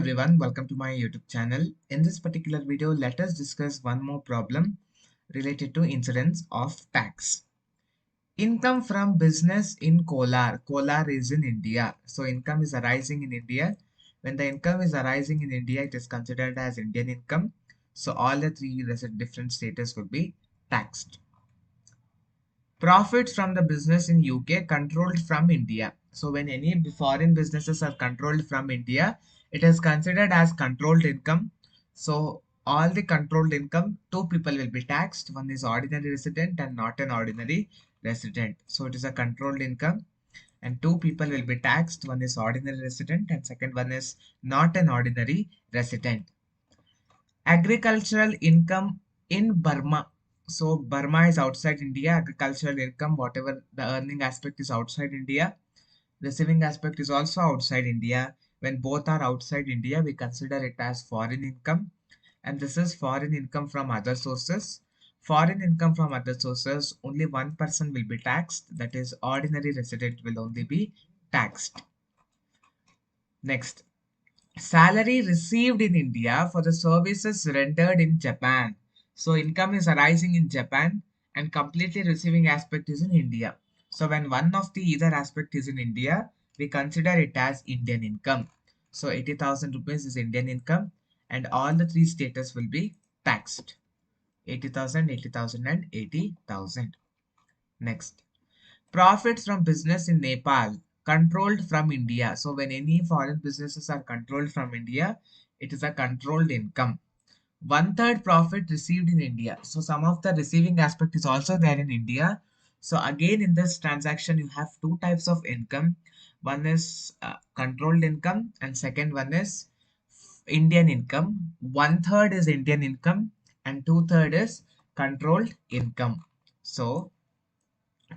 everyone, welcome to my YouTube channel. In this particular video, let us discuss one more problem related to incidence of tax. Income from business in Kolar. Kolar is in India. So income is arising in India. When the income is arising in India, it is considered as Indian income. So all the three different status will be taxed. Profits from the business in UK controlled from India. So when any foreign businesses are controlled from India, it is considered as controlled income. So all the controlled income, two people will be taxed. One is ordinary resident and not an ordinary resident. So it is a controlled income and two people will be taxed. One is ordinary resident and second one is not an ordinary resident. Agricultural income in Burma. So Burma is outside India. Agricultural income, whatever the earning aspect is outside India, receiving aspect is also outside India. When both are outside India, we consider it as foreign income. And this is foreign income from other sources. Foreign income from other sources, only one person will be taxed. That is, ordinary resident will only be taxed. Next, salary received in India for the services rendered in Japan. So income is arising in Japan and completely receiving aspect is in India. So when one of the either aspect is in India, we consider it as Indian income. So 80,000 rupees is Indian income and all the three status will be taxed. 80,000, 80,000 and 80,000. Next. Profits from business in Nepal controlled from India. So when any foreign businesses are controlled from India, it is a controlled income. 1/3 profit received in India. So some of the receiving aspect is also there in India. So again in this transaction you have two types of income. One is controlled income and second one is Indian income. 1/3 is Indian income and 2/3 is controlled income. So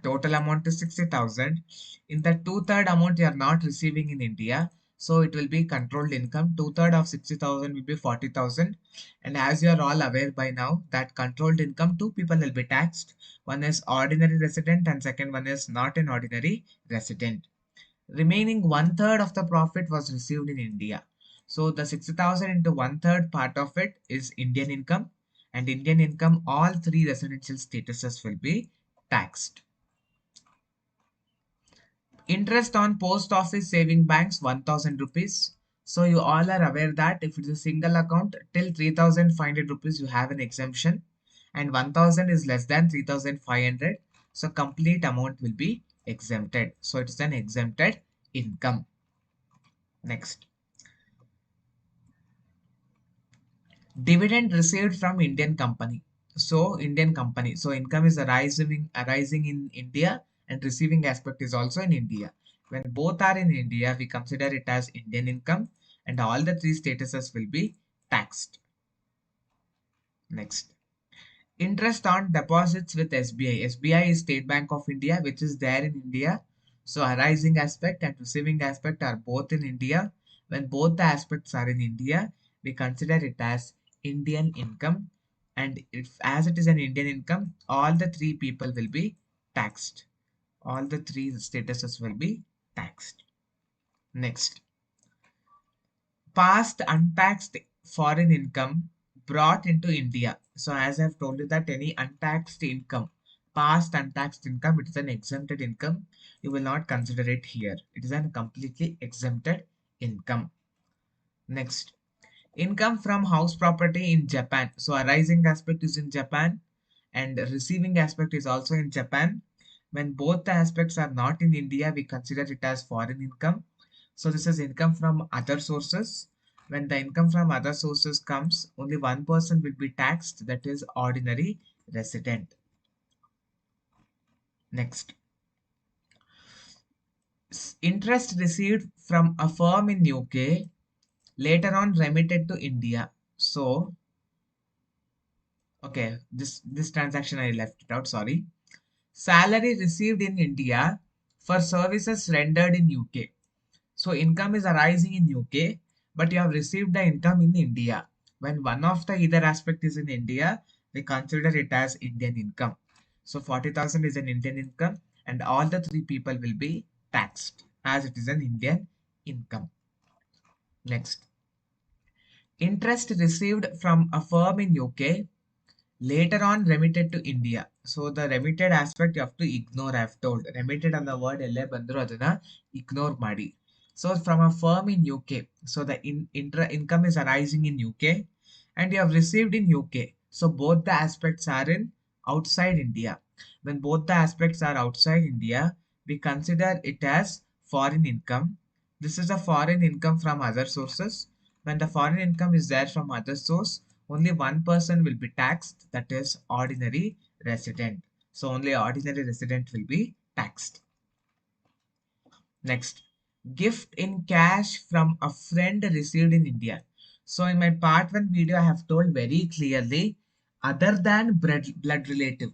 total amount is 60,000. In that 2/3 amount you are not receiving in India. So it will be controlled income. 2/3 of 60,000 will be 40,000. And as you are all aware by now that controlled income, two people will be taxed. One is ordinary resident and second one is not an ordinary resident. Remaining 1/3 of the profit was received in India. So the 60,000 into 1/3 part of it is Indian income. And Indian income, all three residential statuses will be taxed. Interest on post office saving banks 1000 rupees. So you all are aware that if it is a single account till 3500 rupees you have an exemption and 1000 is less than 3500. So complete amount will be exempted. So it is an exempted income. Next. Dividend received from Indian company. So Indian company. So income is arising in India and receiving aspect is also in India. When both are in India, we consider it as Indian income and all the three statuses will be taxed. Next. Interest on deposits with SBI. SBI is State Bank of India, which is there in India. So arising aspect and receiving aspect are both in India. When both the aspects are in India, we consider it as Indian income. And if as it is an Indian income, all the three people will be taxed. All the three statuses will be taxed. Next. Past untaxed foreign income brought into India. So as I've told you that any untaxed income, past untaxed income, it is an exempted income. You will not consider it here. It is a completely exempted income. Next, income from house property in Japan. So arising aspect is in Japan and receiving aspect is also in Japan. When both the aspects are not in India, we consider it as foreign income. So this is income from other sources. When the income from other sources comes, only one person will be taxed, that is ordinary resident. Next. Interest received from a firm in UK, later on remitted to India. So, okay, this transaction I left it out, sorry. Salary received in India for services rendered in UK. So income is arising in UK, but you have received the income in India. When one of the either aspect is in India, we consider it as Indian income. So 40,000 is an Indian income and all the three people will be taxed as it is an Indian income. Next. Interest received from a firm in UK later on remitted to India. So the remitted aspect you have to ignore, I have told. Remitted on the word elle bandru adana ignore madi. So from a firm in UK, so the income is arising in UK and you have received in UK. So both the aspects are in outside India. When both the aspects are outside India, we consider it as foreign income. This is a foreign income from other sources. When the foreign income is there from other source, only one person will be taxed, that is ordinary resident. So only ordinary resident will be taxed. Next, gift in cash from a friend received in India. So in my part 1 video, I have told very clearly, other than blood relative,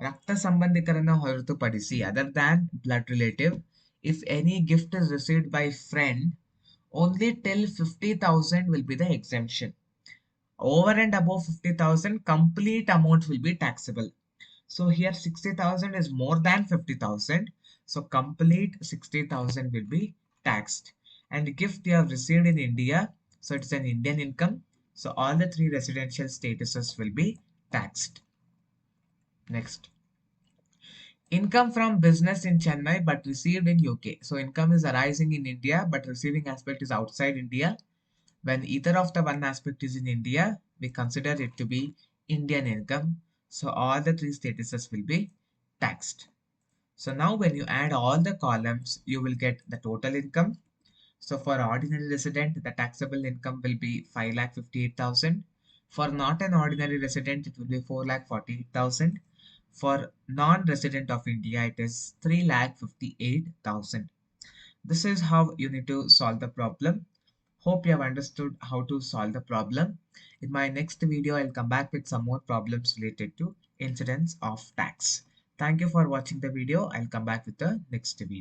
Rakta Sambandhikarana ಹೊರತುಪಡಿಸಿ, other than blood relative, if any gift is received by friend, only till 50,000 will be the exemption. Over and above 50,000, complete amount will be taxable. So here 60,000 is more than 50,000. So complete 60,000 will be taxed. And gift you have received in India, so it's an Indian income. So all the three residential statuses will be taxed. Next. Income from business in Chennai but received in UK. So income is arising in India but receiving aspect is outside India. When either of the one aspect is in India, we consider it to be Indian income. So all the three statuses will be taxed. So now when you add all the columns, you will get the total income. So for ordinary resident, the taxable income will be 5,58,000. For not an ordinary resident, it will be 4,48,000. For non-resident of India, it is 3,58,000. This is how you need to solve the problem. Hope you have understood how to solve the problem. In my next video, I'll come back with some more problems related to incidence of tax. Thank you for watching the video. I'll come back with the next video.